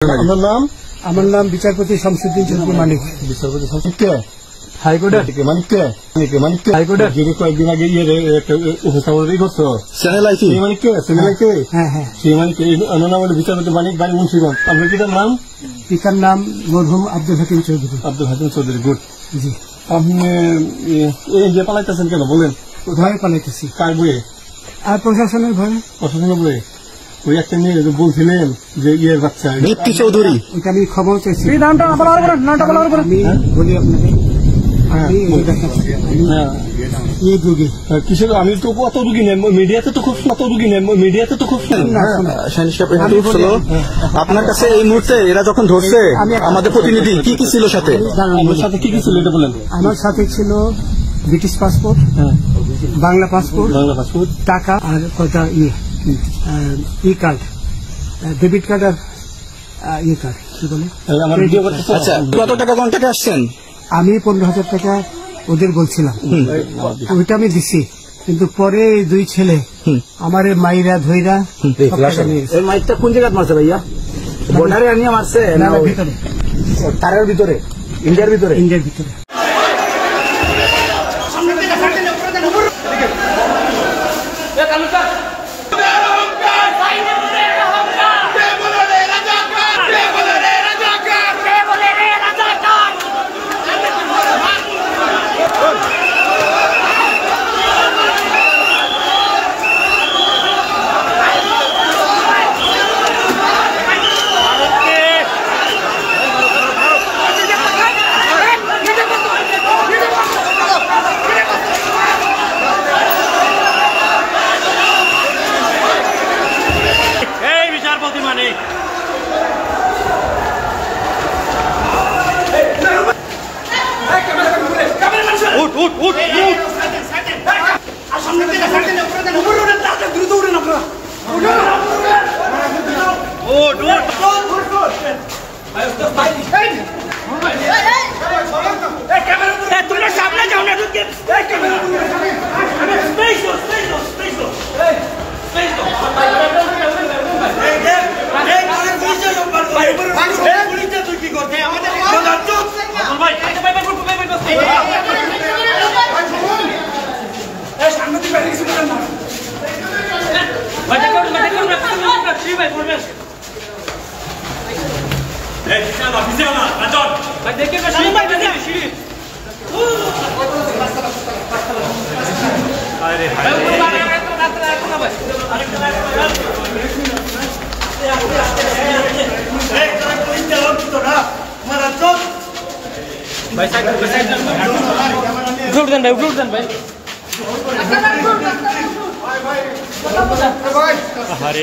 আমার নাম বিচারপতি শামসুদ্দিন চৌধুরী মানিক। বিচারপতি শামসুদ্দিন হাইকোর্টের হাইকোর্টের যদি কয়েকদিন আগে উপস্থাপন করছো চ্যানেল আইছি সেই মানিক নাম হলো বিচারপতি মানিক বাড়ি মুন্সিগঞ্জ। আপনার পিতার নাম? পিতার নাম মরহুম আব্দুল হাকিম চৌধুরী। আব্দুল হাকিম চৌধুরী, গুড। জি। আপনি এই যে পালাইতেছেন কেন বলেন? ভয়ে পালাইতেছি। কার বইয়ে? আর প্রশাসনের ভয়ে। প্রশাসনের বইয়ে ওই একটা মেয়ে বলছিলেন যে ইয়ের বাচ্চা দীপ্তি চৌধুরী, ওইটা আমি খবর চাইছি। বলি কিসের আমি তো কত রুগী নেই মিডিয়াতে তো খুব আপনার কাছে এই মুহূর্তে এরা যখন ধরছে আমাদের প্রতিনিধি কি কি ছিল সাথে? আমার সাথে কি কি ছিল এটা বলেন। আমার সাথে ছিল ব্রিটিশ পাসপোর্ট, বাংলা পাসপোর্ট, টাকা আর কটা ই কার্ড, ডেবিট কার্ড আর ই কার্ড কি বলে। আচ্ছা, কত টাকা কন্ট্যাক্টে আসছেন? আমি 15,000 টাকা ওদের বলছিলাম, ওইটা আমি দিছি। কিন্তু পরে দুই ছেলে আমার মাইরা ধইরা মাইকটা কোন জায়গায় মারছে ভাইয়া? বর্ডারে আনিয়ে মারছে ভিতরে, তারের ভিতরে, ইন্ডিয়ার ভিতরে। ভাই